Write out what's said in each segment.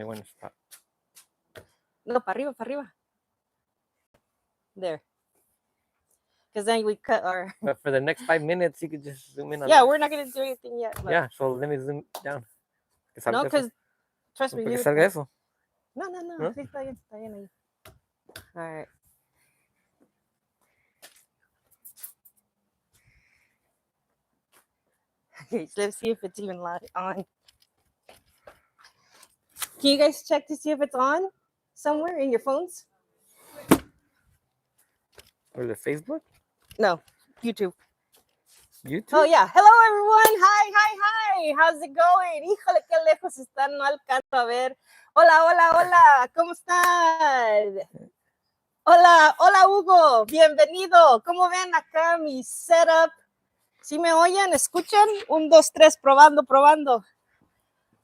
I want to stop. No, para arriba, para arriba. There. Because then we cut our... But for the next 5 minutes, you could just zoom in on Yeah, that. we're not going to do anything yet. But... Yeah, so let me zoom down. No, because, trust me, que salga eso. No. Sí, está bien ahí. All right. Okay, so let's see if it's even on. Can you guys check to see if it's on somewhere in your phones? Or the Facebook? No, YouTube. YouTube? Oh, yeah. Hello, everyone. Hi. How's it going? Híjole, qué lejos están. No alcanzo a ver. Hola. ¿Cómo están? Hola, Hugo. Bienvenido. ¿Cómo ven acá mi setup? ¿Sí me oyen? ¿Escuchan? 1, 2, 3, probando.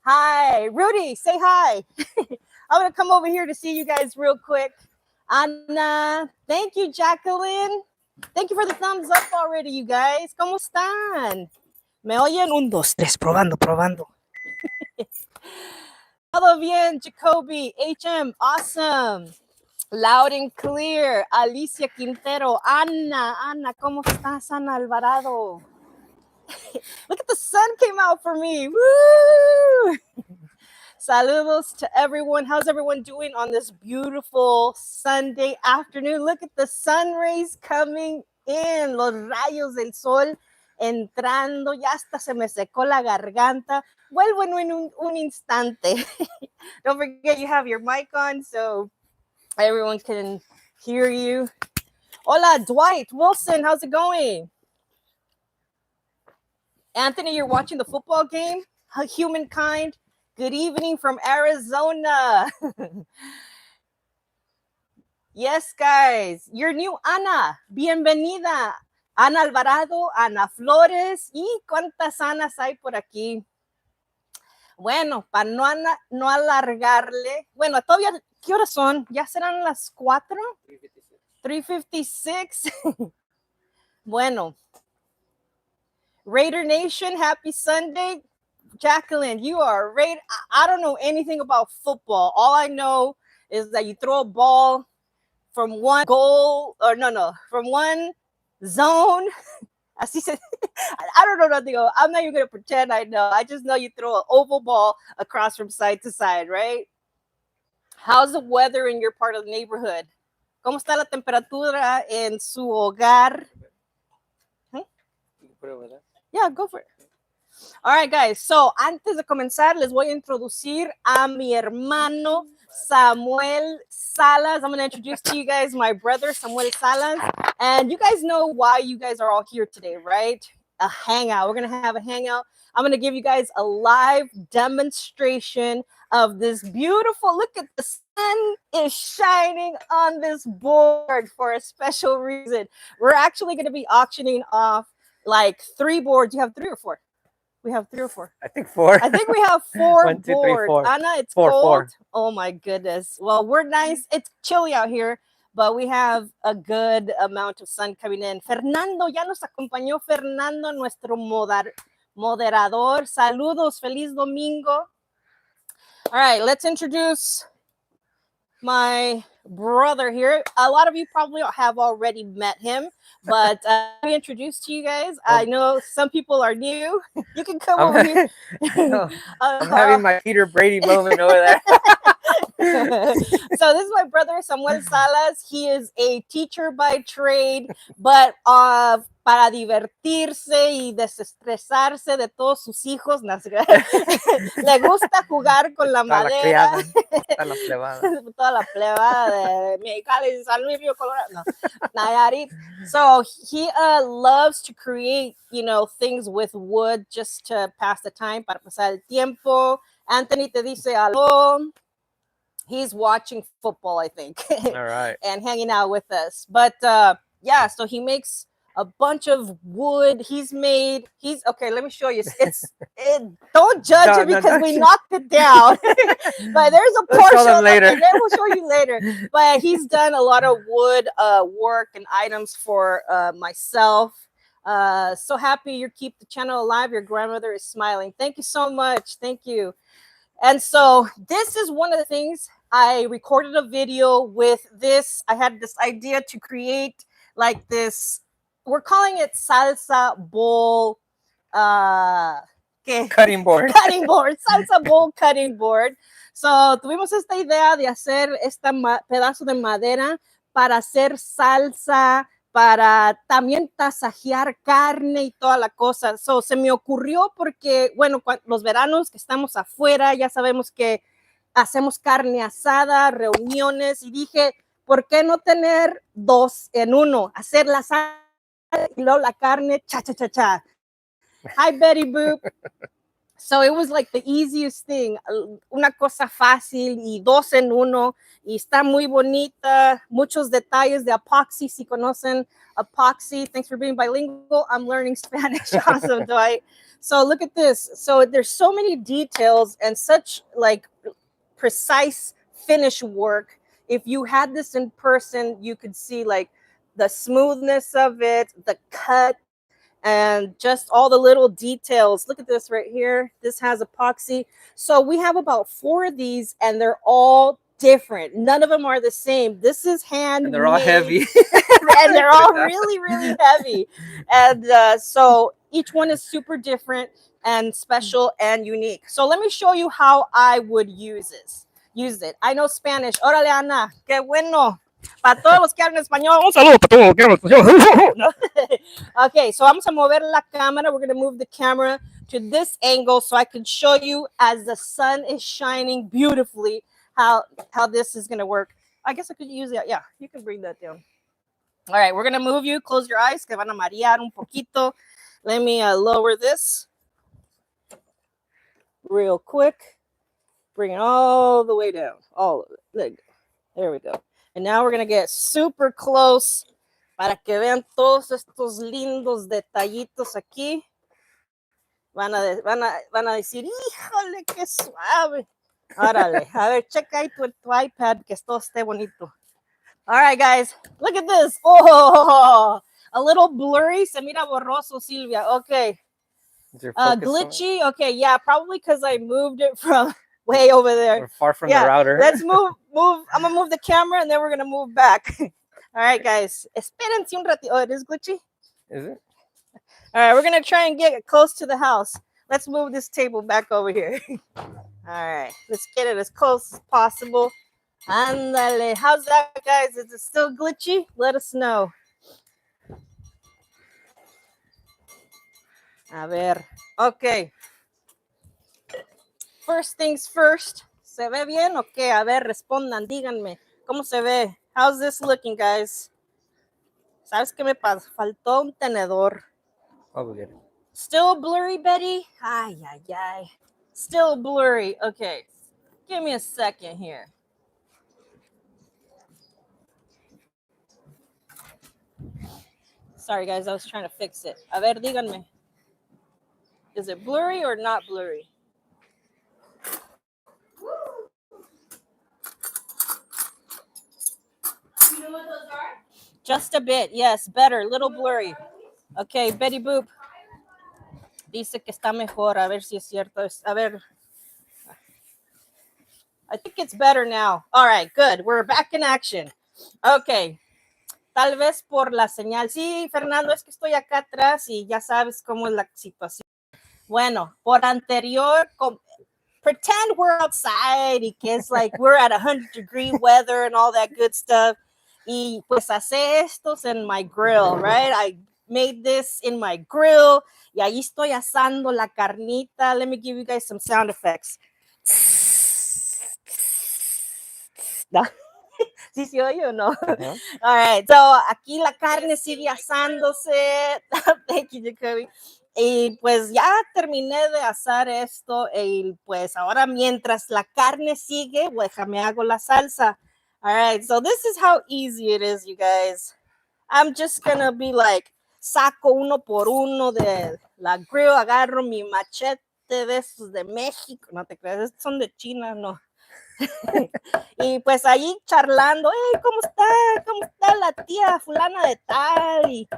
Hi. Rudy, say hi. I'm going to come over here to see you guys real quick. Anna, thank you, Jacqueline. Thank you for the thumbs up already, you guys. ¿Cómo están? ¿Me oyen? 1, 2, 3, probando. Todo bien, Jacoby, HM, awesome. Loud and clear. Alicia Quintero, Ana, ¿cómo estás, Ana Alvarado? Look at the sun came out for me. Woo! Saludos to everyone. How's everyone doing on this beautiful Sunday afternoon? Look at the sun rays coming in. Los rayos del sol entrando. Ya hasta se me secó la garganta. Vuelvo en un instante. Don't forget you have your mic on so everyone can hear you. Hola, Dwight Wilson. How's it going? Anthony, you're watching the football game? Humankind. Good evening from Arizona. Yes, guys. Your new Ana. Bienvenida. Ana Alvarado, Ana Flores. ¿Y cuántas Anas hay por aquí? Bueno, para no alargarle. Bueno, todavía, ¿qué horas son? ¿Ya serán las 4? 3:56. Bueno. Raider Nation, happy Sunday. Jacqueline, you are a Raider. I don't know anything about football. All I know is that you throw a ball from one goal, or from one zone. Así se, I don't know nothing. I'm not even going to pretend I know. I just know you throw an oval ball across from side to side, right? How's the weather in your part of the neighborhood? ¿Cómo está la temperatura en su hogar? Yeah, go for it. All right, guys. So, antes de comenzar, les voy a introducir a mi hermano Samuel Salas. I'm going to introduce to you guys my brother, Samuel Salas. And you guys know why you guys are all here today, right? A hangout. We're going to have a hangout. I'm going to give you guys a live demonstration of this beautiful, look at the sun is shining on this board for a special reason. We're actually going to be auctioning off like 3 boards. You have 3 or 4? We have 3 or 4. I think 4. I think we have 4 1, 2, 3, boards. 4. Anna, it's 4, cold. 4. Oh my goodness. Well, we're nice. It's chilly out here, but we have a good amount of sun coming in. Fernando, ya nos acompañó Fernando, nuestro moderador. Saludos, feliz domingo. All right, let's introduce my brother here. A lot of you probably have already met him, but let me introduce to you guys. I know some people are new. You can come over here. I'm having my Peter Brady moment over there. So this is my brother Samuel Salas. He is a teacher by trade, but para divertirse y desestresarse de todos sus hijos, le gusta jugar con la madera. Toda la plebada de Mexicali, San Luis Río Colorado. No, Nayarit. So he loves to create, things with wood just to pass the time, para pasar el tiempo. Anthony te dice algo. He's watching football, I think. All right. And hanging out with us. But yeah, so he makes a bunch of wood. Okay, let me show you. Don't judge it because we knocked it down. But there's a portion later. Okay, we'll show you later. But he's done a lot of wood work and items for myself. So happy you keep the channel alive. Your grandmother is smiling. Thank you so much. Thank you. And so this is one of the things. I recorded a video with this. I had this idea to create like this. We're calling it salsa bowl. Cutting board. Cutting board, salsa bowl cutting board. So tuvimos esta idea de hacer este pedazo de madera para hacer salsa, para también tasajear carne y toda la cosa. So, se me ocurrió porque, bueno, los veranos que estamos afuera, ya sabemos que hacemos carne asada, reuniones, y dije, ¿por qué no tener dos en uno? Hacer la salsa y luego la carne, cha, cha, cha, cha. Hi, Betty Boop. So it was like the easiest thing, una cosa fácil y dos en uno, y está muy bonita, muchos detalles de epoxy, si conocen epoxy. Thanks for being bilingual. I'm learning Spanish. Awesome, Dwight. So look at this. So there's so many details and such like precise finish work. If you had this in person, you could see like the smoothness of it, the cut, and just all the little details. Look at this right here. This has epoxy. So we have about 4 of these, and they're all different. None of them are the same. This is handmade. And they're all heavy. And they're all really, really heavy. And so each one is super different and special and unique. So let me show you how I would use it. I know Spanish. Órale, Ana. Qué bueno. Para todos los que hablan español, un saludo para todos los que hablan español. Okay, so vamos a mover la cámara. We're going to move the camera to this angle so I can show you as the sun is shining beautifully how this is going to work. I guess I could use that. Yeah, you can bring that down. All right, we're going to move you. Close your eyes, que van a marear un poquito. Let me lower this real quick. Bring it all the way down. All of it. Look, there we go. And now we're going to get super close para que vean todos estos lindos detallitos aquí. Van a decir, híjole, qué suave. Órale, a ver, checa ahí tu iPad que todo esté bonito. All right, guys, look at this. Oh, a little blurry. Se mira borroso, Silvia. Okay. Glitchy. Okay, yeah, probably because I moved it from way over there. We're far from the router. Let's move. I'm going to move the camera, and then we're going to move back. All right, guys. Espérense un ratito. Oh, it is glitchy? Is it? All right, we're going to try and get close to the house. Let's move this table back over here. All right, let's get it as close as possible. Ándale. How's that, guys? Is it still glitchy? Let us know. A ver. Okay. First things first. ¿Se ve bien o qué? A ver, respondan, díganme. ¿Cómo se ve? How's this looking, guys? ¿Sabes qué me pasó? Faltó un tenedor. I'll go get it. Still blurry, Betty? Ay, ay, ay. Still blurry. Okay. Give me a second here. Sorry, guys. I was trying to fix it. A ver, díganme. Is it blurry or not blurry? You know what those are? Just a bit. Yes, better. Little blurry. Okay, Betty Boop. Dice que está mejor. A ver si es cierto. A ver. I think it's better now. All right, good. We're back in action. Okay. Tal vez por la señal. Sí, Fernando, es que estoy acá atrás y ya sabes cómo es la situación. Bueno, por anterior, pretend we're outside y que es like we're at 100-degree weather and all that good stuff. Y pues hace estos en my grill, right? I made this in my grill y ahí estoy asando la carnita. Let me give you guys some sound effects. ¿No? ¿Sí se oye o no? Uh-huh. All right, so aquí la carne sigue asándose. Thank you, Jacoby. Y pues ya terminé de asar esto y pues ahora mientras la carne sigue, déjame hago la salsa. All right, so this is how easy it is, you guys. I'm just gonna be like, saco uno por uno de la grill, agarro mi machete de esos de México. No te creas, estos son de China, no. Y pues ahí charlando, ¿cómo está? ¿Cómo está la tía fulana de tal? Y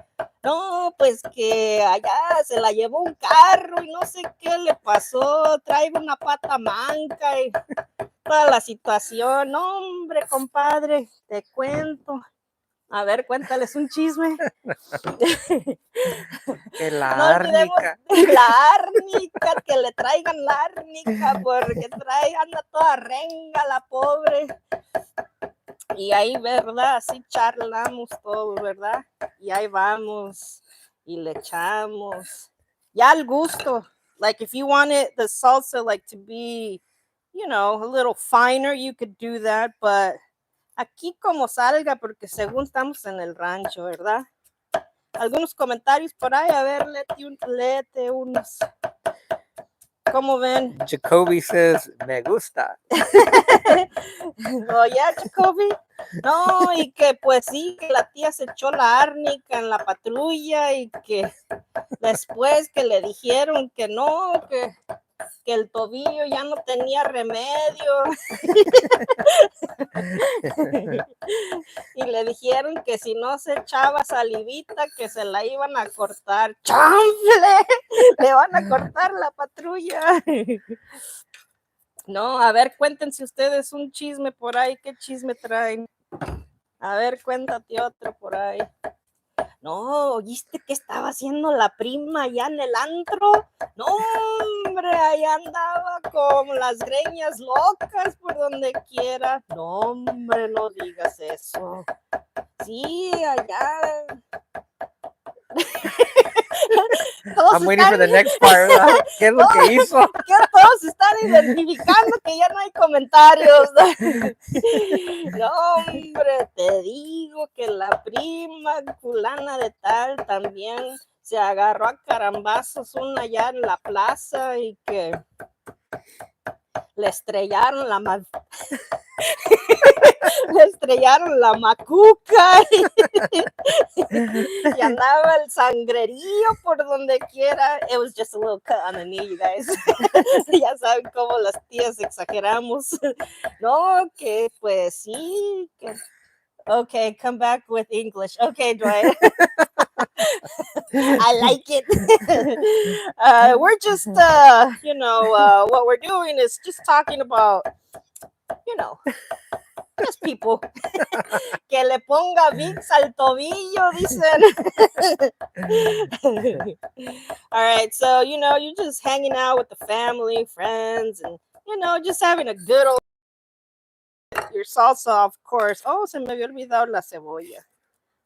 no, pues que allá se la llevó un carro y no sé qué le pasó, traigo una pata manca y toda la situación. No, hombre, compadre, te cuento. A ver, cuéntales un chisme. Que la No olvidemos árnica. la árnica, que le traigan la árnica, porque anda toda renga la pobre. Y ahí, ¿verdad? Así charlamos todo, ¿verdad? Y ahí vamos y le echamos. Ya al gusto. Like if you wanted the salsa like to be, you know, a little finer, you could do that, but aquí como salga, porque según estamos en el rancho, ¿verdad? Algunos comentarios por ahí, a ver, léete unos. ¿Cómo ven? Jacoby says, me gusta. Oh, yeah, Jacoby. No, y que pues sí, que la tía se echó la árnica en la patrulla y que después que le dijeron que no, que el tobillo ya no tenía remedio. Y le dijeron que si no se echaba salivita, que se la iban a cortar. ¡Chanfle! Le van a cortar la patrulla. No, a ver, cuéntense ustedes un chisme por ahí. ¿Qué chisme traen? A ver, cuéntate otro por ahí. No, ¿oíste qué estaba haciendo la prima allá en el antro? No, hombre, ahí andaba con las greñas locas por donde quiera. No, hombre, no digas eso. Sí, allá. I'm waiting for the next part, ¿verdad? ¿Qué es lo que hizo? Que todos están identificando que ya no hay comentarios. No, hombre, te digo que la prima fulana de tal también se agarró a carambazos una allá en la plaza y que le estrellaron le estrellaron la macuca y andaba el sangrerío por donde quiera. It was just a little cut on the knee, you guys. Ya saben cómo las tías exageramos. No, que pues sí. Que... Okay, come back with English. Okay, Dwight. I like it. We're just, what we're doing is just talking about, just people. Que le ponga Vicks al tobillo, dicen. All right, so, you're just hanging out with the family, friends, and, just having a good old... Your salsa, of course. Oh, se me había olvidado la cebolla.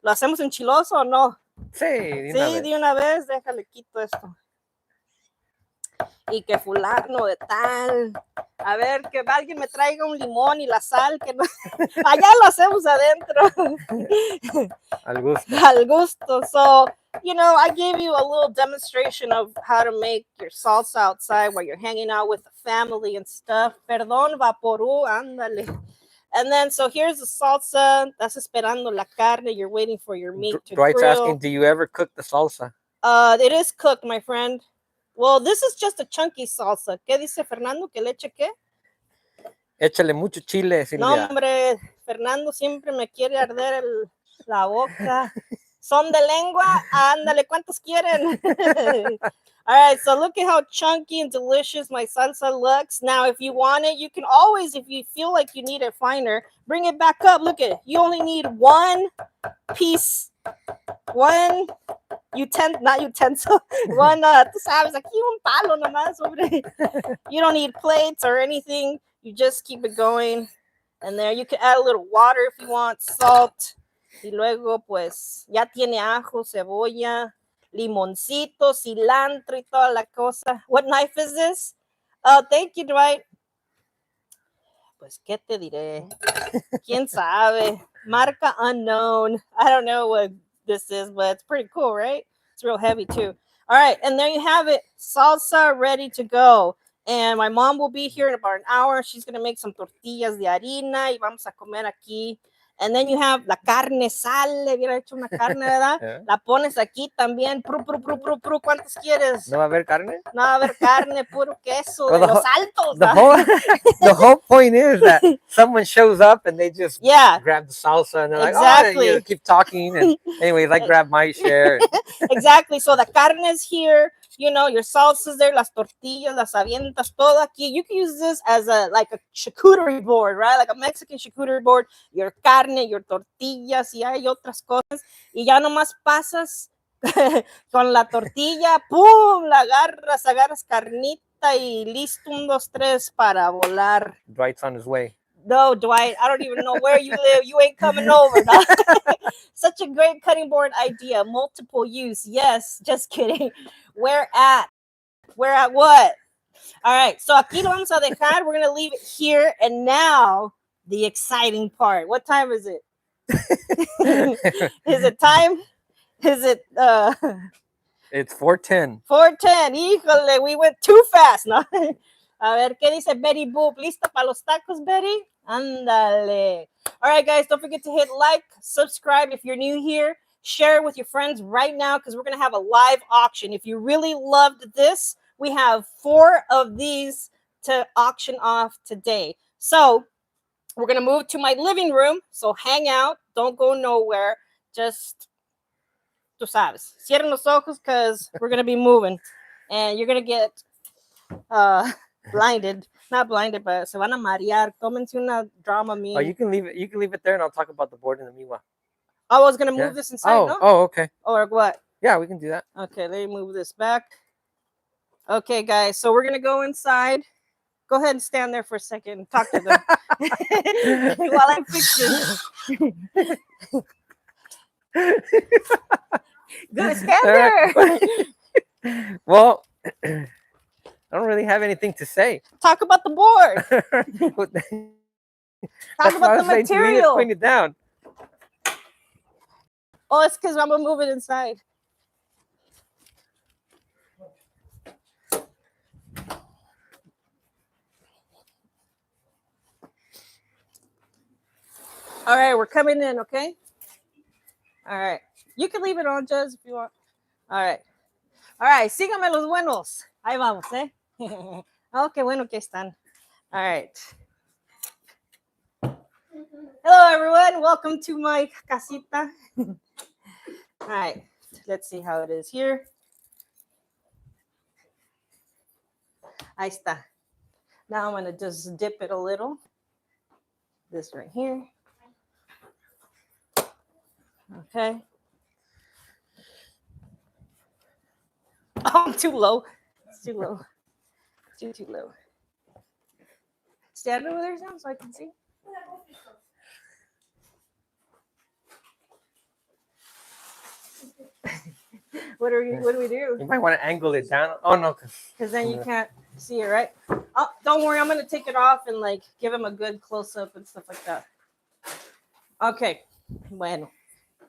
¿Lo hacemos enchiloso o no? Sí, de una vez. Déjale, quito esto. Y que fulano de tal. A ver, que alguien me traiga un limón y la sal, que no... Allá lo hacemos adentro. Al gusto. Al gusto. So, I gave you a little demonstration of how to make your salsa outside while you're hanging out with the family and stuff. Perdón, vaporú, ándale. And then, so here's the salsa. Estás esperando la carne. You're waiting for your meat to Dwight's grill. asking, do you ever cook the salsa? It is cooked, my friend. Well, this is just a chunky salsa. ¿Qué dice Fernando? ¿Que le eche qué? Échale mucho chile, Silvia. No, hombre, Fernando siempre me quiere arder la boca. Son de lengua, ándale, ¿cuántos quieren? All right, so look at how chunky and delicious my salsa looks. Now, if you want it, you can always, if you feel like you need it finer, bring it back up. Look at it. You only need one piece, one utensil, one, tú sabes, aquí un palo nomás, hombre. You don't need plates or anything. You just keep it going. And there you can add a little water if you want, salt. Y luego, pues, ya tiene ajo, cebolla, limoncito, cilantro y toda la cosa. What knife is this? Oh, thank you, Dwight. Pues, ¿qué te diré? ¿Quién sabe? Marca unknown. I don't know what this is, but it's pretty cool, right? It's real heavy, too. All right, and there you have it. Salsa ready to go. And my mom will be here in about an hour. She's going to make some tortillas de harina y vamos a comer aquí And then you have la carne sale, hubiera hecho una carne, ¿verdad? Yeah. La pones aquí también, pru, ¿cuántos quieres? No va a haber carne? No va a haber carne, puro queso, Well, de the los whole- altos. The ¿verdad? whole the whole point is that someone shows up and they just Yeah, grab the salsa and they're like, exactly. oh, you keep talking. And anyways, I grab my share. Exactly. So the carne is here, you know, your salsas there, las tortillas, las avientas, todo aquí. You can use this as a charcuterie board, right? Like a Mexican charcuterie board. Your carne, your tortillas, y hay otras cosas. Y ya nomás pasas con la tortilla, ¡pum! La agarras carnita y listo, 1, 2, 3 para volar. Dwight's on his way. No, Dwight, I don't even know where you live. You ain't coming over. No? Such a great cutting board idea. Multiple use. Yes, just kidding. Where at? Where at what? All right, so aquí lo vamos a dejar. We're going to leave it here. And now, the exciting part. What time is it? Is it time? Is it It's 4:10. 4:10? Híjole, we went too fast, ¿no? A ver, ¿qué dice Betty Boop? ¿Lista para los tacos, Betty? Ándale. All right, guys, don't forget to hit like, subscribe if you're new here. Share it with your friends right now because we're going to have a live auction. If you really loved this, we have 4 of these to auction off today. So we're going to move to my living room. So hang out. Don't go nowhere. Just, tú sabes, cierren los ojos because we're going to be moving. And you're going to get blinded. Not blinded, but se van a marear. Tómense una Dramamine. Oh, you can leave it. You can leave it there, and I'll talk about the board in the meanwhile. I was going to move this inside, no? Oh, okay. Or what? Yeah, we can do that. Okay, let me move this back. Okay, guys, so we're going to go inside. Go ahead and stand there for a second and talk to them while I fix this. Good, stand there. Well, I don't really have anything to say. Talk about the board. Talk about the material. Point it down. Oh, it's because I'm going to move it inside. All right, we're coming in, okay? All right. You can leave it on, Jez, if you want. All right. All right, síganme los buenos. Ahí vamos, ¿eh? Oh, qué bueno que están. All right. Hello, everyone. Welcome to my casita. All right. Let's see how it is here. Ahí está. Now I'm going to just dip it a little. This right here. Okay. Oh, I'm too low. It's too low. Too low. Stand over there, Sam, so I can see. What do we do? You might want to angle it down. Oh no, Because then you can't see it, right? Oh, don't worry, I'm gonna take it off and like give him a good close up and stuff like that. Okay. Bueno.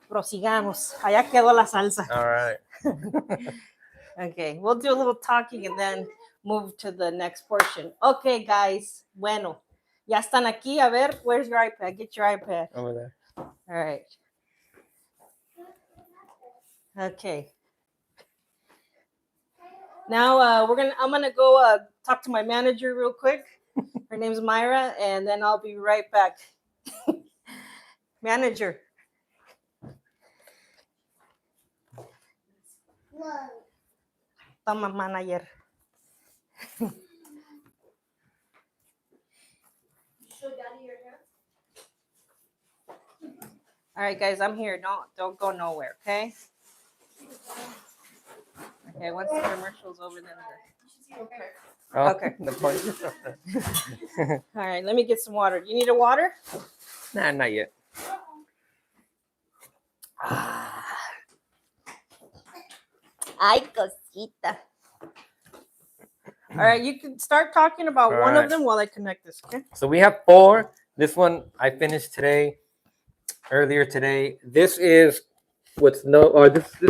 Prosigamos. Allá quedó la salsa. all right. Okay, we'll do a little talking and then move to the next portion. Okay, guys. Bueno. Ya están aquí. A ver, where's your iPad? Get your iPad. Over there. All right. Okay. Now I'm gonna go talk to my manager real quick. Her name's Myra, and then I'll be right back. Manager. Toma, manager. All right, guys, I'm here. Don't go nowhere, okay? Okay, once the commercial's over, then. Oh, Okay. The point. All right, let me get some water. You need a water? Nah, not yet. Ay, cosita. All right, you can start talking about All one right. of them while I connect this, okay? So we have 4. This one I finished today, earlier today. This is this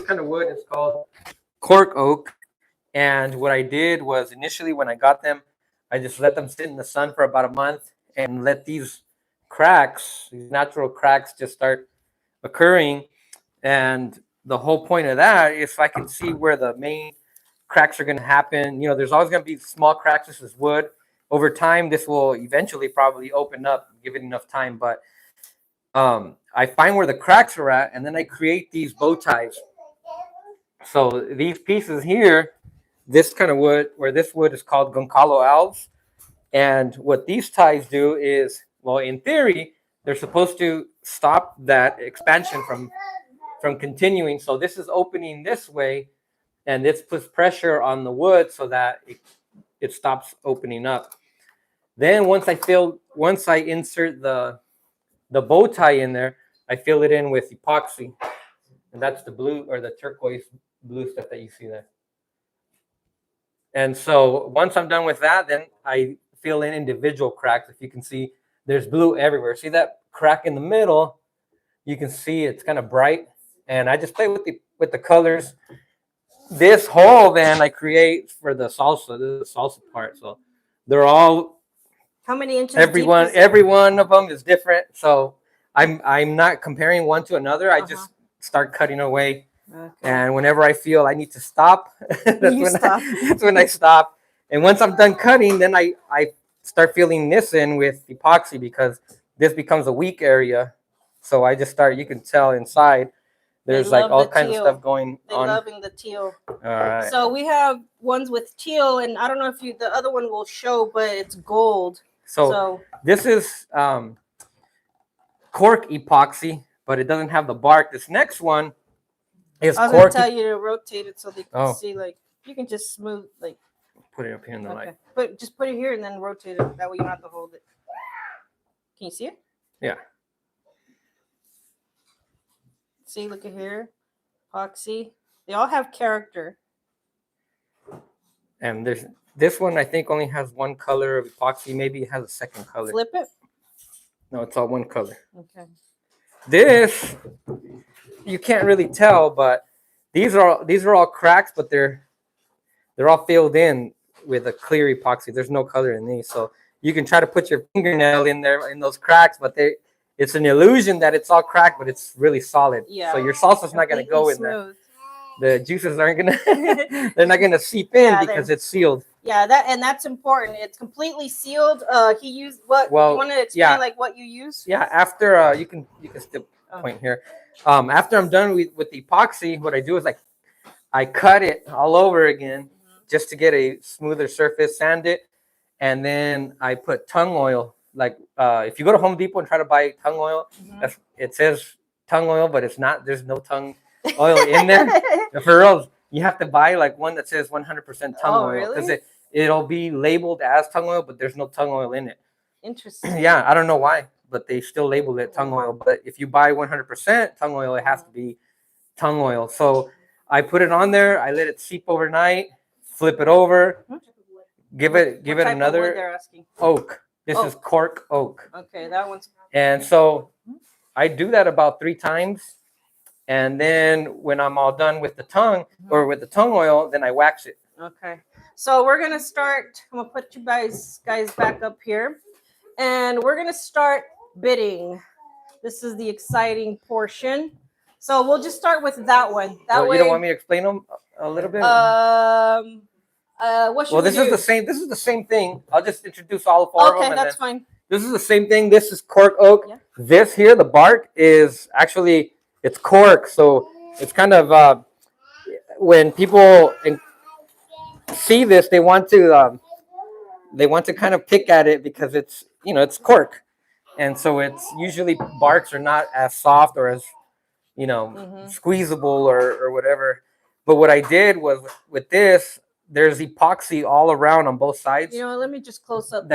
kind of wood is called cork oak. And what I did was initially when I got them, I just let them sit in the sun for about a month and let these cracks, these natural cracks just start occurring. And the whole point of that is if I can see where the main cracks are going to happen. There's always going to be small cracks. This is wood. Over time, this will eventually probably open up, give it enough time. But I find where the cracks are at, and then I create these bow ties. So these pieces here, this kind of wood, where this wood is called Goncalo alves. And what these ties do is, well, in theory, they're supposed to stop that expansion from continuing. So this is opening this way, and this puts pressure on the wood so that it stops opening up. Then once I insert the bow tie in there, I fill it in with epoxy, and that's the blue or the turquoise blue stuff that you see there. And so once I'm done with that, then I fill in individual cracks. If you can see, there's blue everywhere. See that crack in the middle? You can see it's kind of bright, and I just play with the colors. This hole then I create for the salsa. This is the salsa part. So they're all, How many inches? every one of them is different. So I'm not comparing one to another. I just start cutting away. Okay. And whenever I feel I need to stop, that's when I stop. And once I'm done cutting, then I start filling this in with epoxy because this becomes a weak area. So I just start, you can tell inside, there's like all kinds of stuff going on. They're loving the teal. All right. So we have ones with teal, and I don't know if the other one will show, but it's gold. So this is cork epoxy, but it doesn't have the bark. This next one is I was cork. going to tell you to rotate it so they can see, like, you can just smooth, like. Put it up here in the light. But just put it here and then rotate it. That way you don't have to hold it. Can you see it? Yeah. See, look at here. Epoxy. They all have character. And this one, I think, only has one color of epoxy. Maybe it has a second color. Flip it. No, it's all one color. Okay. This, you can't really tell, but these are all cracks, but they're all filled in with a clear epoxy. There's no color in these, so you can try to put your fingernail in there in those cracks, but it's an illusion that it's all cracked, but it's really solid. Yeah. So your salsa's not gonna go in there. The juices aren't gonna they're not gonna seep in because it's sealed. Yeah, that's important. It's completely sealed. He used what? Well, you want to explain like what you use? Yeah, after you can still point here. After I'm done with the epoxy, what I do is I cut it all over again just to get a smoother surface, sand it, and then I put tung oil. Like if you go to Home Depot and try to buy tung oil, it says tung oil, but it's not. There's no tung oil in there. For real, you have to buy like one that says 100% tung oil because it'll be labeled as tung oil, but there's no tung oil in it. Interesting. Yeah, I don't know why, but they still label it tung oil. But if you buy 100% tung oil, it has to be tung oil. So I put it on there. I let it seep overnight. Flip it over. Give it another. They're asking? Oak. This is cork oak. Okay, that one's. And so I do that about 3 times. And then when I'm all done with the tongue or with the tung oil, then I wax it. Okay. So we're gonna start. I'm gonna put you guys back up here, and we're gonna start bidding. This is the exciting portion. So we'll just start with that one. That way. You don't want me to explain them a little bit? What should we this do? This is the same thing. I'll just introduce all 4 of them. Okay, that's fine. This is the same thing. This is cork oak. Yeah. This here, the bark is actually it's cork. So it's kind of when people see this, they want to kind of pick at it because it's cork, and so it's usually barks are not as soft or as squeezable or whatever. But what I did was with this, there's epoxy all around on both sides. Let me just close up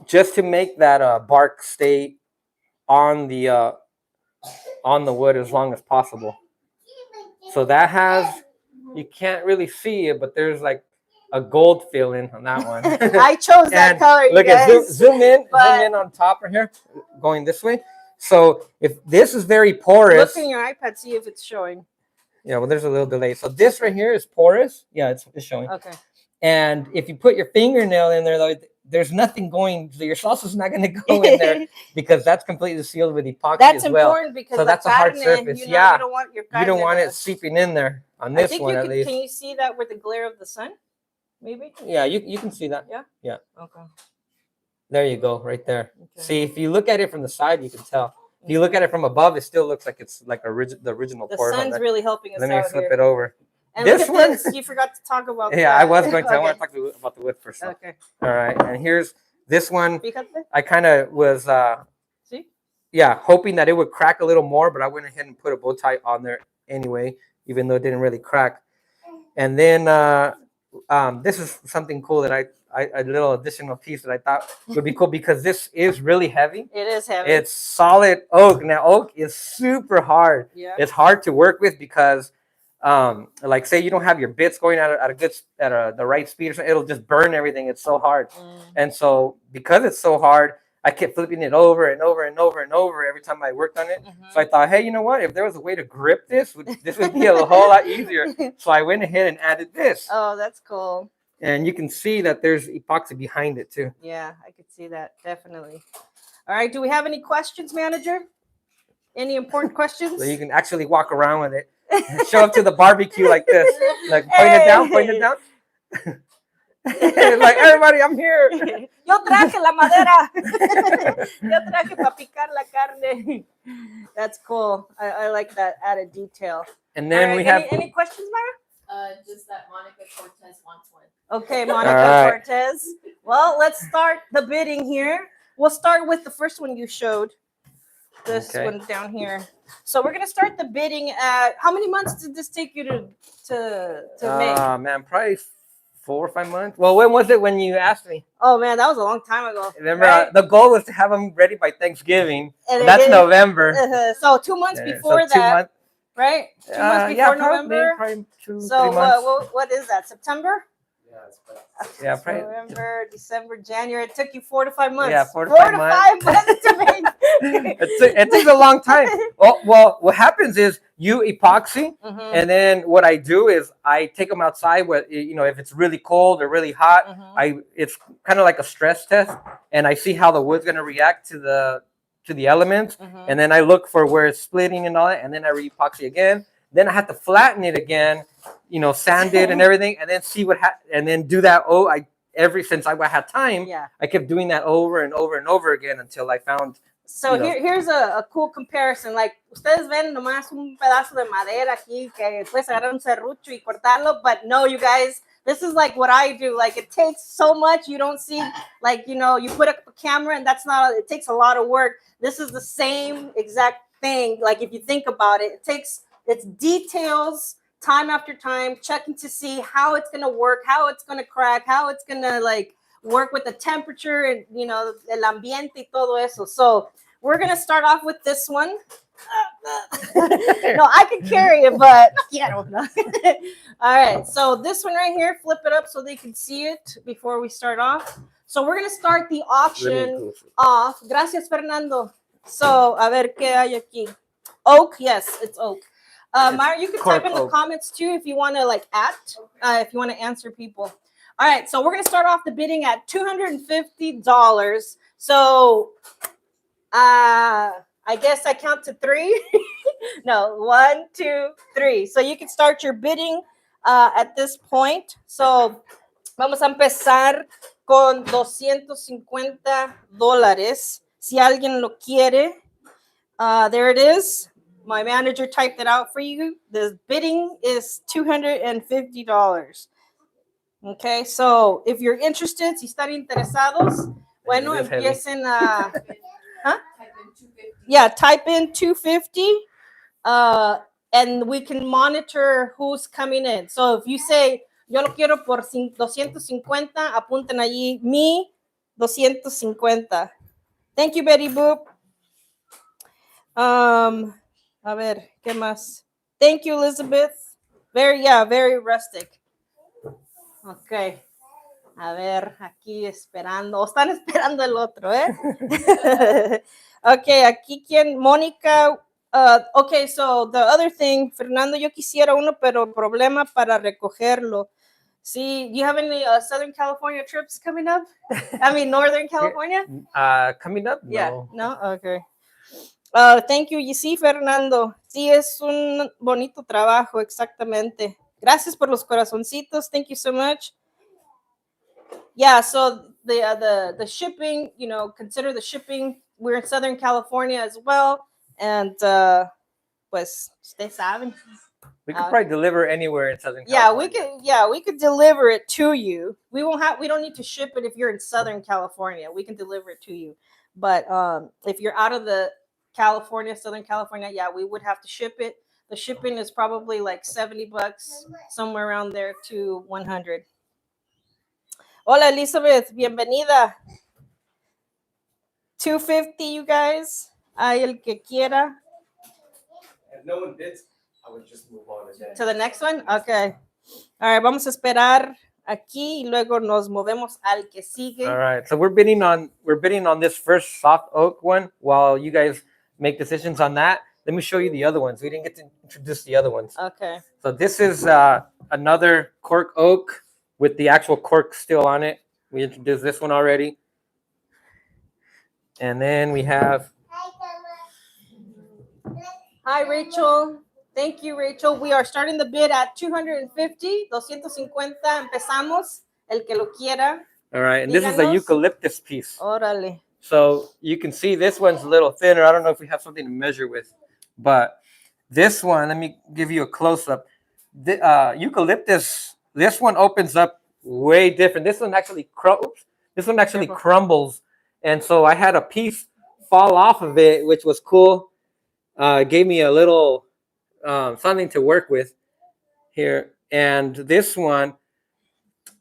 just to make that bark stay on the wood as long as possible. So that has, you can't really see it, but there's like a gold filling on that one. I chose that color. Look at zoom in on top right here, going this way. So if this is very porous, look in your iPad, see if it's showing. Yeah, well, there's a little delay. So this right here is porous. Yeah, it's showing. Okay. And if you put your fingernail in there, though, there's nothing going. So your salsa is not going to go in there because that's completely sealed with epoxy That's as well. important because So the that's a hard carne, surface. you know, Yeah. you don't want your You don't carne want to- it seeping in there on I this think one you at could, least. can you see that with the glare of the sun? Maybe. Yeah, you can see that. Okay. There you go, right there. Okay. See, if you look at it from the side, you can tell. If you look at it from above, it still looks like it's like the original The pork on sun's there. really helping us Let me out flip here. it over. And This look at one- this. You forgot to talk about Yeah, that. I was going to. I want Okay. to talk about the wood first. Though. Okay. All right, and here's this one. Fíjate. I kind of was, See? yeah, hoping that it would crack a little more, but I went ahead and put a bow tie on there anyway, even though it didn't really crack. And then this is something cool that I a little additional piece that I thought would be cool because this is really heavy. It is heavy. It's solid oak. Now oak is super hard. Yeah. It's hard to work with because like say you don't have your bits going at the right speed or something, it'll just burn everything. It's so hard. And so because it's so hard, I kept flipping it over and over and over and over every time I worked on it. So I thought, hey, you know what? If there was a way to grip this would be a whole lot easier. So I went ahead and added this. Oh, that's cool. And you can see that there's epoxy behind it too. Yeah, I could see that. Definitely. All right. Do we have any questions, manager? Any important questions? So you can actually walk around with it. And show up to the barbecue like this. Like point it down, point it down. Like everybody, I'm here. Yo traje la madera. Yo traje para picar la carne. That's cool. I like that added detail. And then All we right, have any questions, Myra? Just that Monica Cortez wants one. Okay, Monica All right. Cortez. Well, let's start the bidding here. We'll start with the first one you showed. This Okay. one down here. So we're gonna start the bidding at how many months did this take you to make? man, probably 4 or 5 months. Well, when was it when you asked me? Oh man, that was a long time ago. Remember, right? the goal was to have them ready by Thanksgiving. And it That's didn't- November. So 2 months Yeah, before so 2 that, months. right? 2 months Yeah, before November. probably 2, 3 So months. what is that? September? Yeah, probably. November, December, January. It took you 4 to 5 months. Yeah, 4 to 4 5 to months. 5 months to make. It takes a long time. Well, what happens is you epoxy, Mhm, and then what I do is I take them outside. If it's really cold or really hot, mhm. it's kind of like a stress test, and I see how the wood's gonna react to the elements, Mhm. and then I look for where it's splitting and all that, and then I re-epoxy again. Then I have to flatten it again, sand it and everything, and then see and then do that. Since I had time, Yeah. I kept doing that over and over and over again until I found. So You know. here's a cool comparison. Like, ustedes ven nomás un pedazo de madera aquí que puedes agarrar un serrucho y cortarlo, but no, you guys, this is like what I do. Like, it takes so much. You don't see, like, you put up a camera and it takes a lot of work. This is the same exact thing. Like, if you think about it, it's details, time after time, checking to see how it's going to work, how it's going to crack, how it's going to, like, work with the temperature and, el ambiente y todo eso. So we're going to start off with this one. No, I can carry it, but no. All right. So this one right here, flip it up so they can see it before we start off. So we're going to start the auction off. Gracias, Fernando. So, a ver qué hay aquí. Oak. Yes, it's oak. Myra, you can type in the comments too if you want to if you want to answer people. All right, so we're going to start off the bidding at $250. So I guess I count to 3. No, 1, 2, 3. So you can start your bidding at this point. So vamos a empezar con $250. Si alguien lo quiere, there it is. My manager typed it out for you. The bidding is $250. Okay, so if you're interested, si están interesados, bueno, empiecen a... Huh? Yeah, type in 250, and we can monitor who's coming in. So if you say, yo lo quiero por 250, apunten allí, mi 250. Thank you, Betty Boop. A ver, ¿qué más? Thank you, Elizabeth. Very rustic. Ok. A ver, aquí esperando. O están esperando el otro, ¿eh? Ok, aquí quién, Mónica. Ok, so the other thing, Fernando, yo quisiera uno, pero problema para recogerlo. See, do you have any Southern California trips coming up? I mean, Northern California? Coming up? Yeah. No. No? Okay. Thank you. Y sí, Fernando. Sí, es un bonito trabajo, exactamente. Gracias por los corazoncitos. Thank you so much. Yeah, so the shipping, you know, consider the shipping. We're in Southern California as well. And pues, ustedes saben. We could probably deliver anywhere in Southern Yeah, California. we could deliver it to you. We don't need to ship it if you're in Southern California. We can deliver it to you. But if you're out of the Southern California, yeah, we would have to ship it. The shipping is probably like $70, somewhere around there to 100. Hola Elizabeth, bienvenida. 250, you guys. Ay, el que quiera. If no one bids, I would just move on again. To the next one? Okay. All right, vamos a esperar aquí y luego nos movemos al que sigue. All right. So we're bidding on this first soft oak one while you guys make decisions on that. Let me show you the other ones. We didn't get to introduce the other ones. Okay. So this is another cork oak with the actual cork still on it. We introduced this one already. And then we have... Hi, Rachel. Thank you, Rachel. We are starting the bid at 250. 250 empezamos. El que lo quiera. All right. And this is a Díganos. eucalyptus piece. Órale. So you can see this one's a little thinner. I don't know if we have something to measure with. But this one, let me give you a close-up. The eucalyptus, this one opens up way different. This one actually crumbles. And so I had a piece fall off of it, which was cool. Gave me a little something to work with here. And this one,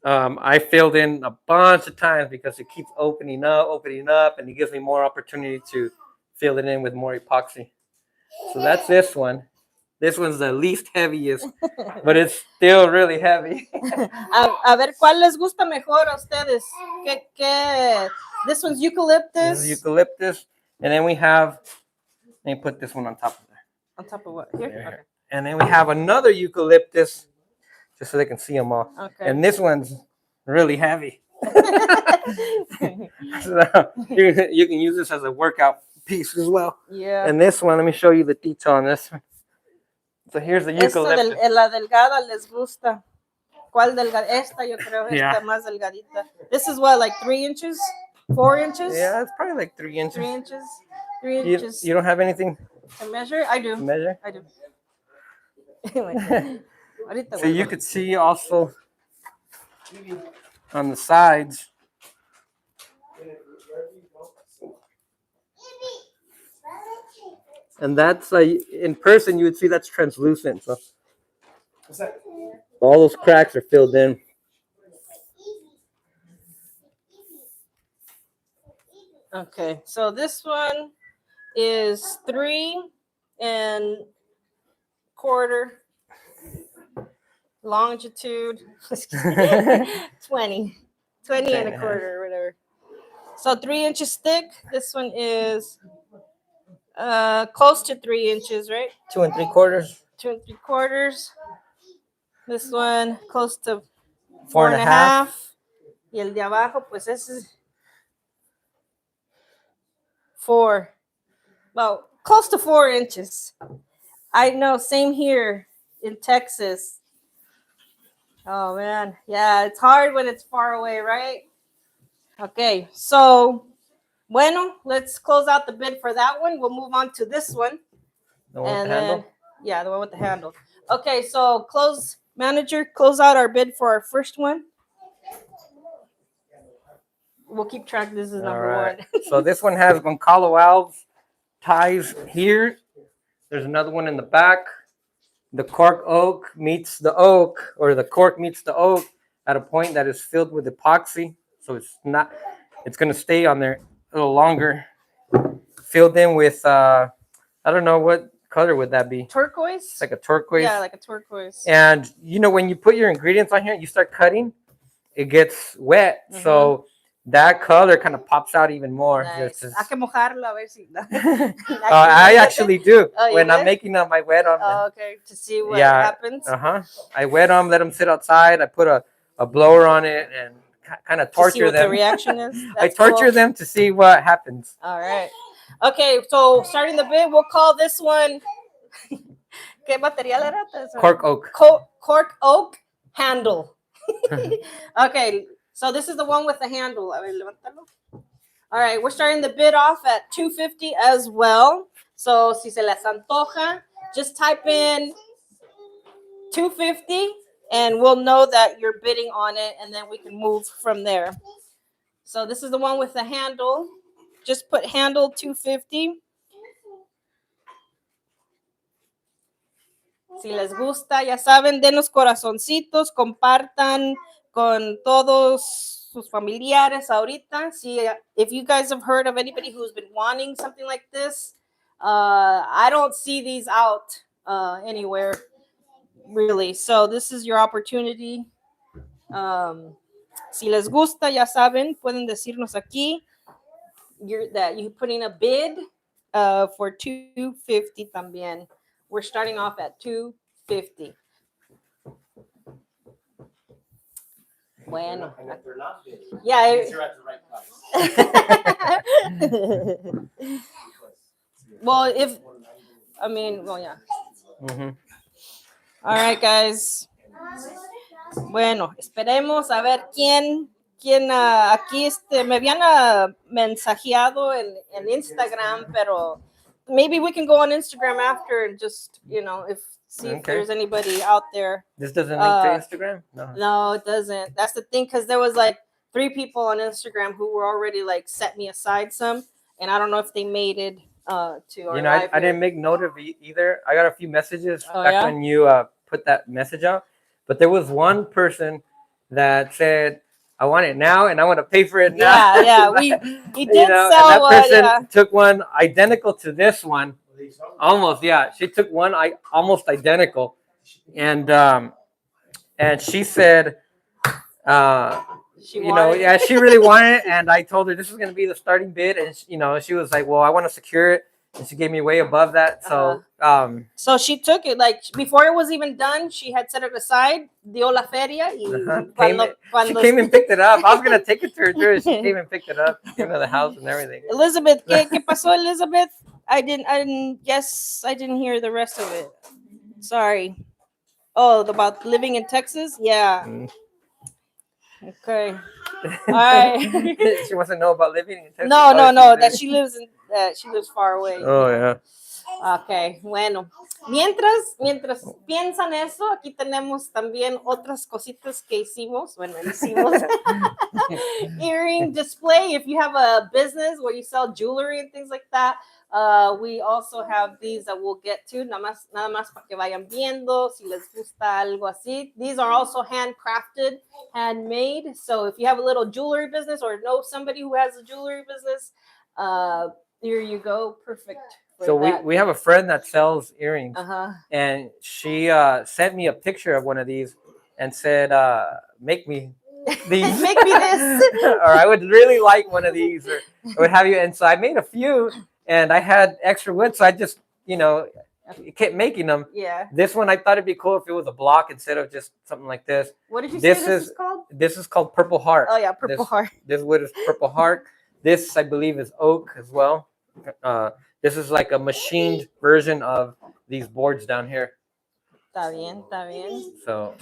I filled in a bunch of times because it keeps opening up, and it gives me more opportunity to fill it in with more epoxy. So that's this one. This one's the least heaviest, but it's still really heavy. A ver, ¿cuál les gusta mejor a ustedes? ¿Qué? This one's eucalyptus. This is eucalyptus. And then we have, let me put this one on top of there. On top of what? Here? Okay. And then we have another eucalyptus, just so they can see them all. Okay. And this one's really heavy. So you can use this as a workout piece as well. Yeah. And this one, let me show you the detail on this one. So here's the eucalyptus. La delgada les gusta. ¿Cuál delgada? Esta yo creo, esta Yeah. más delgadita. This is what, like 3 inches? 4 inches? Yeah, it's probably like 3 inches. 3 inches? 3 inches. You don't have anything To measure? I do. to measure? I do. Ahorita So you vuelvo. could see also on the sides. And that's in person you would see that's translucent. So What's that? all those cracks are filled in. Okay, so this one is 3 1/4 longitude. 20 1/4 or whatever. So 3 inches thick. This one is close to 3 inches, right? 2 3/4. 2 3/4. This one close to 4 1/2. Y el de abajo, pues ese es 4. Well, close to 4 inches. I know, same here in Texas. Oh man, yeah, it's hard when it's far away, right? Okay, so, bueno, let's close out the bid for that one. We'll move on to this one. The one with the handle? Yeah, the one with the handle. Okay, so manager, close out our bid for our first one. We'll keep track. This is number All right. 1. So this one has Goncalo valves ties here. There's another one in the back. The cork oak meets the oak, or the cork meets the oak at a point that is filled with epoxy. So it's going to stay on there a little longer. Filled in with, I don't know, what color would that be? Turquoise? It's like a turquoise. Yeah, like a turquoise. And, you know, when you put your ingredients on here, you start cutting, it gets wet. Mhm. So that color kind of pops out even more. Nice. Just- Hay que mojarlo a ver si. I actually do. Oh, you when I'm do? making them, I wet them. Oh, okay, to see what Yeah. happens. I wet them, let them sit outside. I put a a blower on it and kind of To see torture what the them. reaction is. I That's torture cool. them to see what happens. All right. Okay, so starting the bid, we'll call this one. ¿Qué material era? Cork oak. Cork oak handle. Okay, so this is the one with the handle. A ver, levántalo. All right, we're starting the bid off at $250 as well. So si se les antoja, just type in $250 and we'll know that you're bidding on it, and then we can move from there. So this is the one with the handle. Just put handle $250. Si les gusta, ya saben, denos corazoncitos, compartan con todos sus familiares ahorita. See, if you guys have heard of anybody who's been wanting something like this, I don't see these out anywhere, really. So this is your opportunity. Si les gusta, ya saben, pueden decirnos aquí that you're putting a bid for $250 también. We're starting off at $250. Bueno. And if they're not bidding, Yeah. it means you're at the right price. Well, yeah. Mm-hmm. All right, guys. Bueno, esperemos a ver quién aquí me habían mensajeado en Instagram, pero maybe we can go on Instagram after and just, see if there's anybody out there. This doesn't link to Instagram? No, it doesn't. That's the thing, because there was like 3 people on Instagram who were already like set me aside some, and I don't know if they made it to our live I here. didn't make note of either. I got a few messages Oh, back yeah? when you put that message out, but there was one person that said, I want it now and I want to pay for it now. Yeah. He did sell and that one. person Yeah. took one identical to this one. Almost, yeah. She took one almost identical. And she said, She wanted it. she really wanted it. And I told her this is going to be the starting bid. And, she was like, well, I want to secure it. And she gave me way above that. So, so she took it, like, before it was even done, she had set it aside, dio la feria, y she came and picked it up. I was going to take it to her too. She came and picked it up, came to the house and everything. Elizabeth, ¿qué pasó, Elizabeth? I didn't hear the rest of it. Sorry. Oh, about living in Texas? Yeah. Okay. All right. She wants to know about living in Texas. No, that she lives far away. Oh, yeah. Okay, bueno. Mientras piensan eso, aquí tenemos también otras cositas que hicimos. Earring display. If you have a business where you sell jewelry and things like that, we also have these that we'll get to. Nada más para que vayan viendo si les gusta algo así. These are also handcrafted, handmade. So if you have a little jewelry business or know somebody who has a jewelry business, here you go. Perfect. So we have a friend that sells earrings, and she sent me a picture of one of these and said, make me these. Make me this. Or I would really like one of these, or what have you. And so I made a few, and I had extra wood, so I just, kept making them. Yeah. This one, I thought it'd be cool if it was a block instead of just something like this. What did you say this is called? This is called Purple Heart. Oh, yeah, Purple Heart. This wood is Purple Heart. This, I believe, is oak as well. This is like a machined version of these boards down here. Está bien. So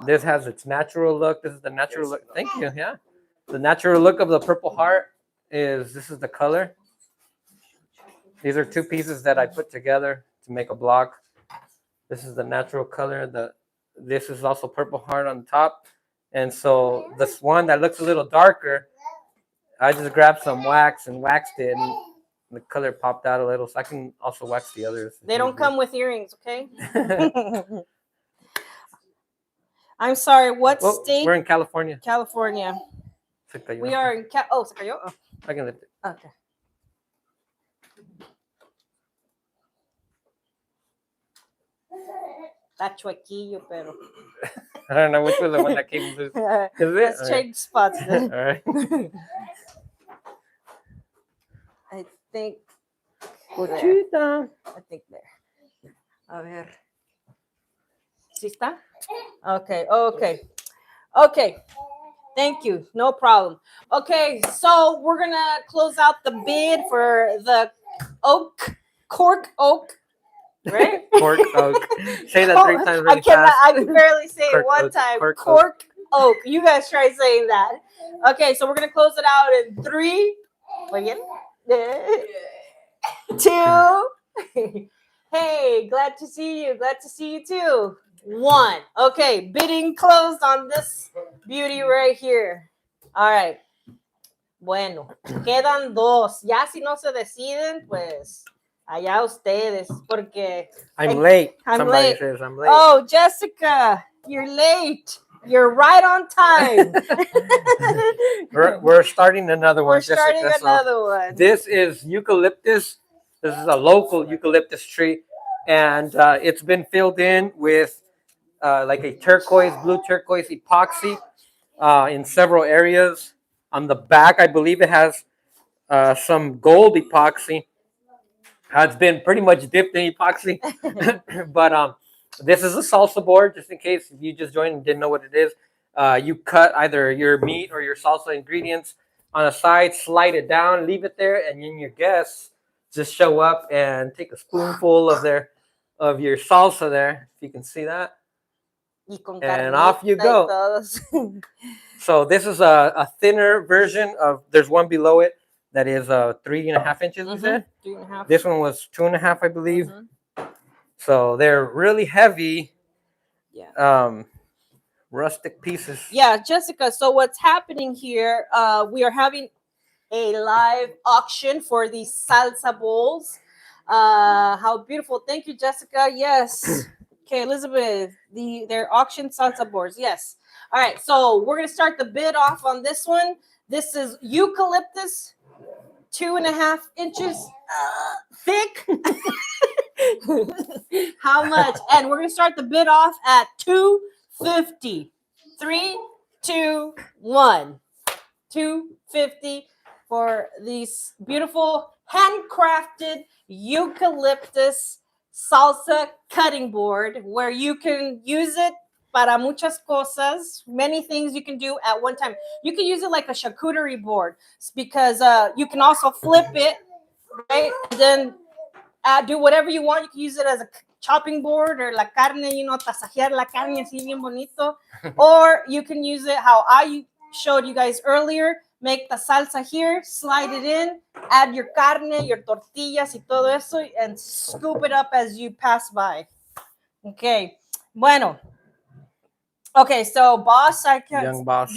this has its natural look. This is the natural look. Thank you. Yeah. The natural look of the Purple Heart this is the color. These are 2 pieces that I put together to make a block. This is the natural color. This is also Purple Heart on top. And so this one that looks a little darker, I just grabbed some wax and waxed it, and the color popped out a little, so I can also wax the others. They don't come with earrings, okay? I'm sorry, what state? We're in California. California. We are in se cayó. Oh. I can lift it. Okay. Está chuequillo, pero. I don't know which was the one that came loose. Let's change spots then. All right. I think. Cochita. I think there. A ver. ¿Sí está? Okay, okay. Okay. Thank you. No problem. Okay, so we're gonna close out the bid for the cork oak, right? Cork oak. Say that 3 times really fast. I can barely say it Cork one oak, time. cork Cork oak. You guys try saying that. Okay, so we're gonna close it out in 3, again, 2. Hey, glad to see you. Glad to see you too. 1. Okay, bidding closed on this beauty right here. All right. Bueno, quedan 2. Ya si no se deciden, pues allá ustedes, porque I'm late. I'm Somebody late. says I'm late. Oh, Jessica, you're late. You're right on time. We're starting another one. We're starting Jessica, so another one. this is eucalyptus. This is a local eucalyptus tree, and it's been filled in with like a blue turquoise epoxy in several areas. On the back, I believe it has some gold epoxy. It's been pretty much dipped in epoxy, but this is a salsa board. Just in case if you just joined and didn't know what it is, you cut either your meat or your salsa ingredients on a side, slide it down, leave it there, and then your guests just show up and take a spoonful of your salsa there. If you can see that, and off you go. So this is a thinner version of. There's one below it that is 3.5 inches. We said 3.5. this one was 2.5, I believe. So they're really heavy. Yeah. Rustic pieces. Yeah, Jessica. So what's happening here? We are having a live auction for these salsa bowls. How beautiful! Thank you, Jessica. Yes. Okay, Elizabeth. They're auction salsa boards. Yes. All right. So we're gonna start the bid off on this one. This is eucalyptus, 2.5 inches thick. How much? And we're gonna start the bid off at $250. 3, 2, 1. $250 for these beautiful handcrafted eucalyptus salsa cutting board, where you can use it para muchas cosas. Many things you can do at one time. You can use it like a charcuterie board, because you can also flip it, right? And then do whatever you want. You can use it as a chopping board, or la carne, tasajear la carne así bien bonito. Or you can use it how I showed you guys earlier. Make the salsa here, slide it in, add your carne, your tortillas y todo eso, and scoop it up as you pass by. Okay. Bueno. Okay, so boss, Young boss.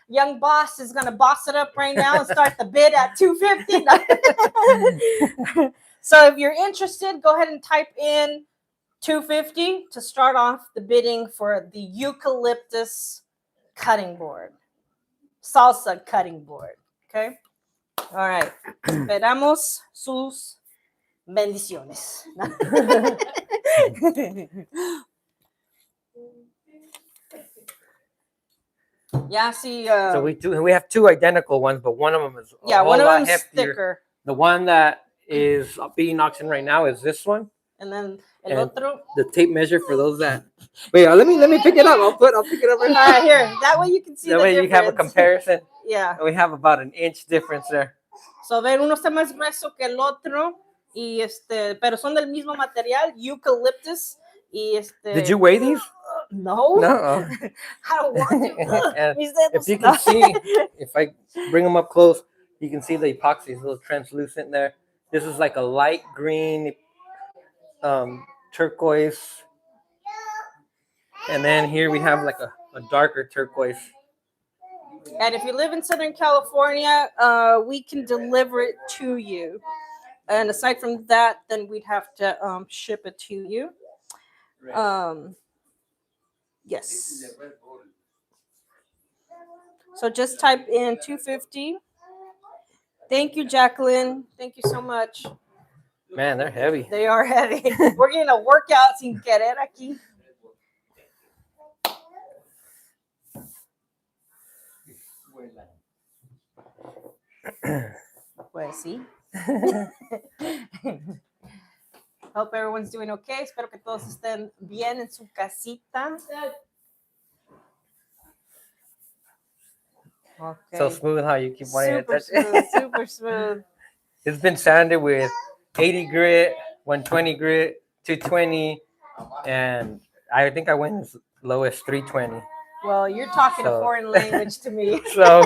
Young boss is gonna boss it up right now and start the bid at $250. So if you're interested, go ahead and type in $250 to start off the bidding for the eucalyptus cutting board, salsa cutting board. Okay. All right. Esperamos sus bendiciones. Yeah, see. So we have 2 identical ones, but one of them is one of them is heftier. thicker. The one that is being auctioned right now is this one. And then el otro. The tape measure for those that. Wait, let me pick it up. I'll pick it up right now. All right, here. That way you can see. That way you have a comparison. Yeah. And we have about an inch difference there. So ven, uno está más grueso que el otro, y pero son del mismo material, eucalyptus. Y Did you weigh these? No. No. I don't want to. And if you can see, if I bring them up close, you can see the epoxy is a little translucent there. This is like a light green, turquoise. And then here we have like a darker turquoise. And if you live in Southern California, we can deliver it to you. And aside from that, then we'd have to ship it to you. Yes. So just type in $250. Thank you, Jacqueline. Thank you so much. Man, they're heavy. They are heavy. We're getting a workout sin querer aquí. Pues sí. Hope everyone's doing okay. Espero que todos estén bien en su casita. Okay. So smooth how you keep wanting to Super touch smooth, it. super smooth. It's been sanded with 80 grit, 120 grit, 220, and I think I went as low as 320. Well, you're talking a So- foreign language to me. So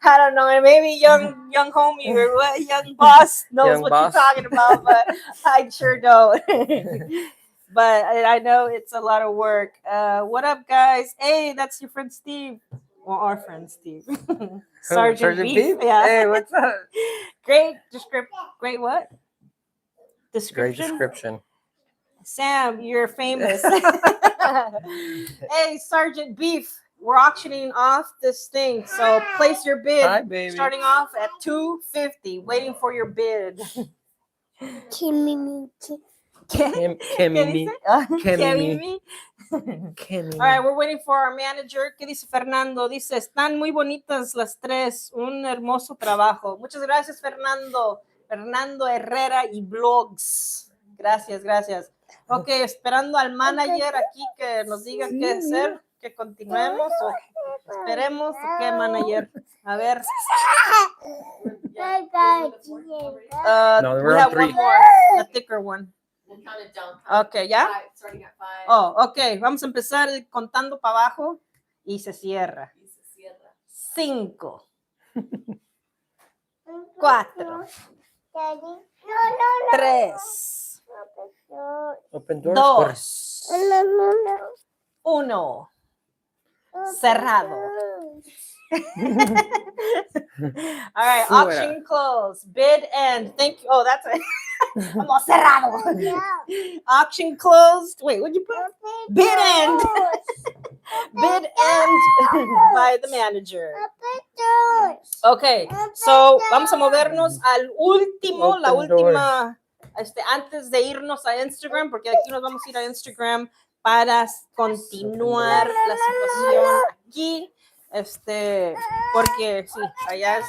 I don't know, maybe young homie or what young boss knows Young what boss. you're talking about, but I sure don't. But I know it's a lot of work. What up, guys? Hey, that's your friend Steve. Well, our friend Steve. Sergeant Beef. Beef? Yeah. Hey, what's up? Great description. Great what? Great Description. description. Sam, you're famous. Hey, Sergeant Beef, we're auctioning off this thing. So place your bid. Hi, baby. Starting off at $250. Waiting for your bid. Kimmy. Kimmy. All right, we're waiting for our manager. ¿Qué dice Fernando? Dice, están muy bonitas las tres. Un hermoso trabajo. Muchas gracias, Fernando. Fernando Herrera y Blogs. Gracias, gracias. Ok, esperando al manager aquí que nos diga qué hacer, que continuemos o esperemos. ¿Qué manager? A ver. No, we're we on have three. one more, a thicker one. We'll count it down. Ok, ¿ya? Five, starting at 5. Oh, ok, vamos a empezar contando para abajo y se cierra. Y se cierra. 5, 4, 3, Open doors. 2, 1. Cerrado. All right, auction closed. Bid end. Thank you. Oh, that's it. Vamos cerrado. Auction closed. Wait, what'd you put? Bid end. Bid end by the manager. Okay, so vamos a movernos al último, la Open última, antes de irnos a Instagram, porque aquí nos vamos a ir a Instagram para continuar la situación aquí, porque sí, allá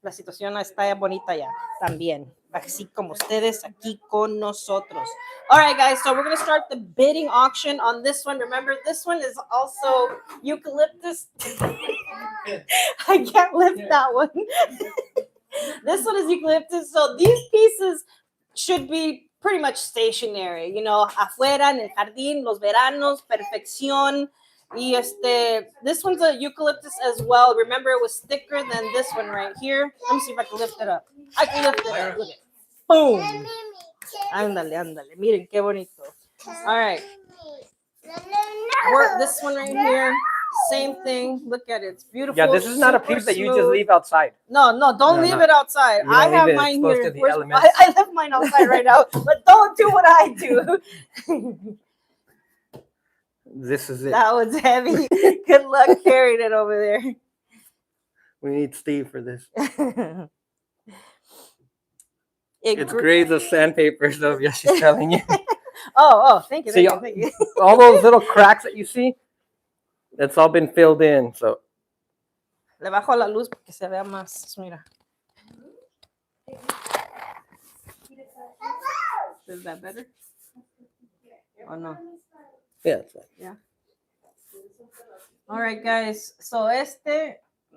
la situación está bonita ya también, así como ustedes aquí con nosotros. All right, guys, so we're going to start the bidding auction on this one. Remember, this one is also eucalyptus. I can't lift that one. This one is eucalyptus. So these pieces should be pretty much stationary, you know, afuera, en el jardín, los veranos, perfección. Y this one's a eucalyptus as well. Remember, it was thicker than this one right here. Let me see if I can lift it up. I can lift it up. Look at it. Boom. Ándale, ándale. Miren, qué bonito. All right. This one right here, same thing. Look at it. It's beautiful. Yeah, this is not a super piece that you just smooth. leave outside. No, don't No, leave no. it outside. You don't I leave have it mine exposed here. to the elements. I left mine outside right now, but don't do what I do. This is it. That was heavy. Good luck carrying it over there. We need Steve for this. It It's gr- grades of sandpaper, so yeah, she's telling you. Oh, thank you, See, thank you. all those little cracks that you see, that's all been filled in. So Le bajo la luz porque se vea más. Mira. Is that better? Oh no. yeah, it's fine. All right, guys. So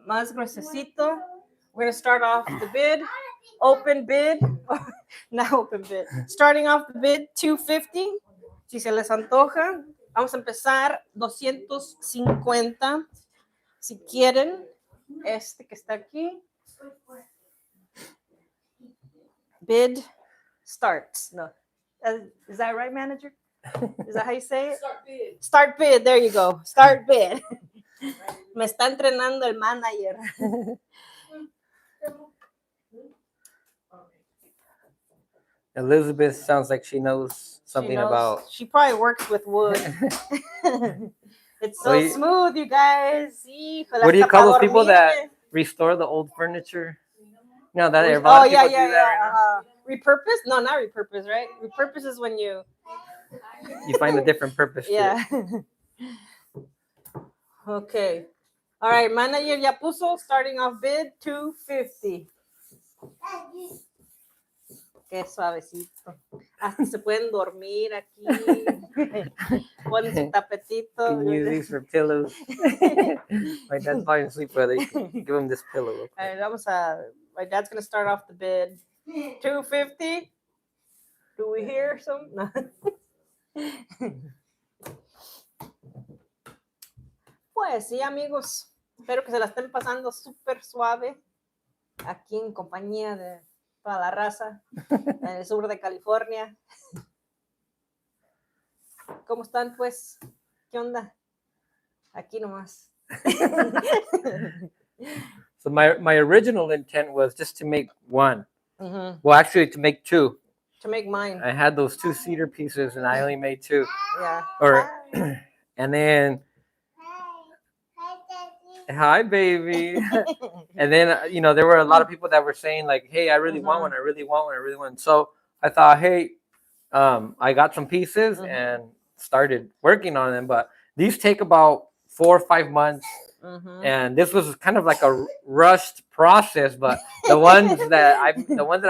más gruesecito. We're gonna start off the bid. Open bid. Not open bid. Starting off the bid, $250. Si se les antoja, vamos a empezar $250. Si quieren, que está aquí. Bid starts. No. Is that right, manager? Is that how you say it? Start bid. Start bid. There you go. Start bid. Me está entrenando el manager. Elizabeth sounds like she knows something about. She probably works with wood. It's so Well, you- smooth, you guys. Híjole, What do you hasta call pa' those people that dormir. restore the old furniture? No, that a Oh, lot of yeah, people do that right now. Repurpose? No, not repurpose, right? Repurpose is when you. You find a different purpose. Yeah. Okay. All right, manager ya puso, starting off bid $250. Qué suavecito. Hasta se pueden dormir aquí. Ponen su tapetito. Can use these for pillows. My dad's falling asleep, but they can give him this pillow. Real quick. My dad's gonna start off the bid. $250. Do we hear some? No. Pues sí, amigos. Espero que se la estén pasando súper suave aquí en compañía de toda la raza en el sur de California. ¿Cómo están, pues? ¿Qué onda? Aquí nomás. So my original intent was just to make one. Mhm. Well, actually, to make two. To make mine. I had those 2 cedar pieces, and I only made 2. Yeah. Or, and then, hi, baby. And then, you know, there were a lot of people that were saying like, hey, I really want one. I really want one. I really want one. So I thought, hey, I got some pieces and started working on them. But these take about 4 or 5 months. And this was kind of like a rushed process. But the ones that I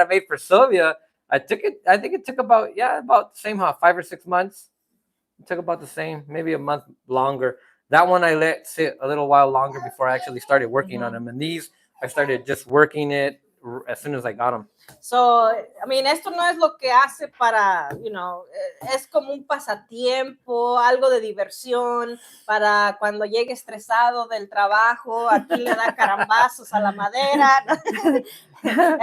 made for Sylvia, I think it took about the same, 5 or 6 months. It took about the same, maybe a month longer. That one I let sit a little while longer before I actually started working on them. And these, I started just working it as soon as I got them. So, I mean, esto no es lo que hace para, you know, es como un pasatiempo, algo de diversión, para cuando llegue estresado del trabajo, aquí le da carambazos a la madera, ¿no?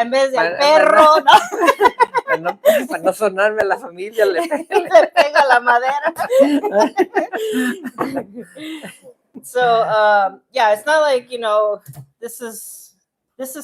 En vez de al perro, ¿no? Para no sonarme a la familia, le pega a la madera. So, yeah, it's not like, you know, this is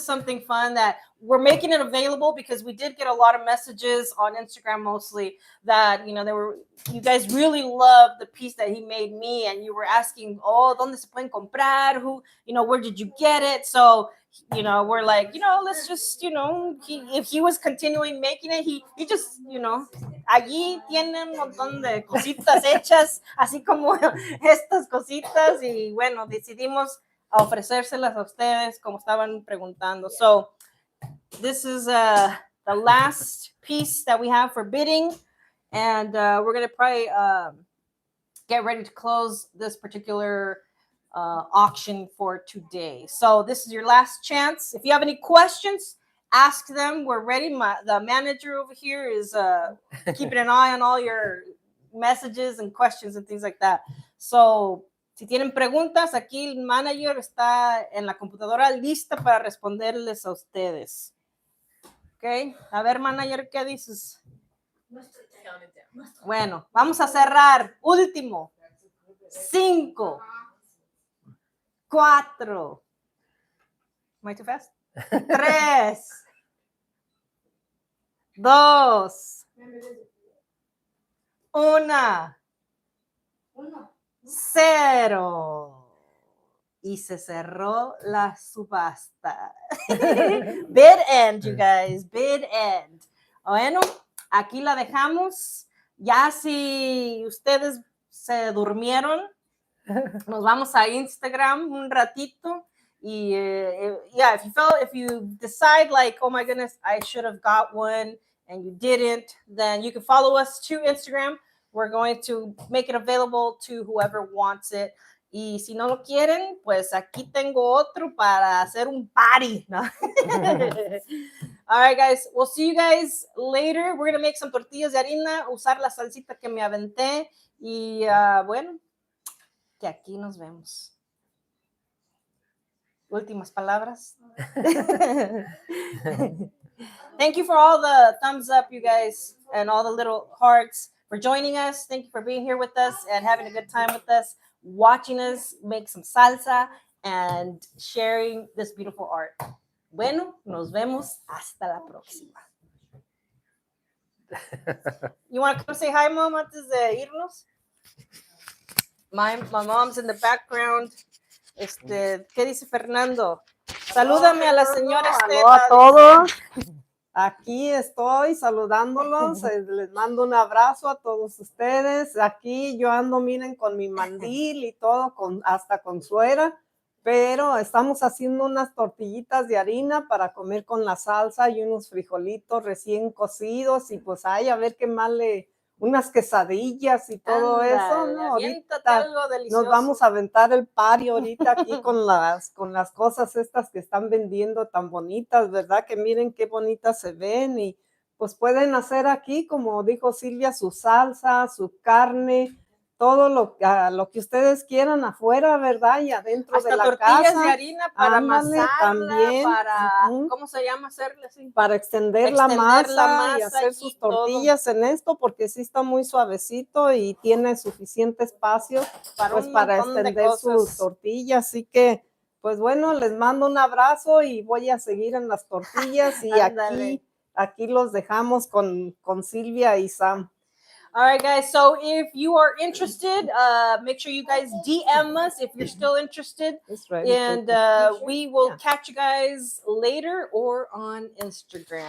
something fun that we're making it available because we did get a lot of messages on Instagram mostly that, you know, you guys really loved the piece that he made me, and you were asking, oh, ¿dónde se pueden comprar? Who, you know, where did you get it? So, you know, we're like, you know, let's just, you know, if he was continuing making it, he just, you know, allí tiene un montón de cositas hechas, así como estas cositas, y bueno, decidimos a ofrecérselas a ustedes como estaban preguntando. So this is the last piece that we have for bidding, and we're gonna probably get ready to close this particular auction for today. So this is your last chance. If you have any questions, ask them. We're ready. The manager over here is keeping an eye on all your messages and questions and things like that. So si tienen preguntas, aquí el manager está en la computadora lista para responderles a ustedes. Ok, a ver, manager, ¿qué dices? Bueno, vamos a cerrar. Último. 5, 4. Am I too fast? 3, 2, 1. 0. Y se cerró la subasta. Bid end, you guys. Bid end. Bueno, aquí la dejamos. Ya si ustedes se durmieron, nos vamos a Instagram un ratito. Y yeah, if you decide like, oh my goodness, I should have got one and you didn't, then you can follow us to Instagram. We're going to make it available to whoever wants it. Y si no lo quieren, pues aquí tengo otro para hacer un party, ¿no? All right, guys. We'll see you guys later. We're going to make some tortillas de harina, usar la salsita que me aventé. Y bueno, que aquí nos vemos. Últimas palabras. Thank you for all the thumbs up, you guys, and all the little hearts for joining us. Thank you for being here with us and having a good time with us, watching us make some salsa and sharing this beautiful art. Bueno, nos vemos hasta la próxima. You want to come say hi, Mom, antes de irnos? My mom's in the background. ¿Qué dice Fernando? Salúdame a la señora Esteban. A todos. Aquí estoy saludándolos. Les mando un abrazo a todos ustedes. Aquí yo ando, miren, con mi mandil y todo, hasta con suera. pero estamos haciendo unas tortillitas de harina para comer con la salsa y unos frijolitos recién cocidos y pues ay, a ver qué más unas quesadillas y todo eso, Ándale, ¿no? aviéntate Ahorita algo delicioso. nos vamos a aventar el party ahorita aquí con las cosas estas que están vendiendo tan bonitas, ¿verdad? Que miren qué bonitas se ven y pues pueden hacer aquí, como dijo Silvia, su salsa, su carne, todo lo que ustedes quieran afuera, ¿verdad? Y adentro Hasta de la tortillas casa. de harina para Ándale, amasarla, también, para, ujú, ¿cómo se llama hacerle así? para extender la Extender la masa y masa hacer y sus todo. tortillas en esto, porque sí está muy suavecito y tiene suficiente espacio Para pues un para montón de extender sus cosas. tortillas. Así que, pues bueno, les mando un abrazo y voy a seguir en las tortillas y Ándale. aquí los dejamos con Silvia y Sam. All right, guys. So if you are interested, make sure you guys DM us if you're still interested. It's ready. And we will catch you guys later or on Instagram.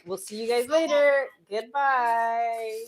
We'll see you guys later. Goodbye.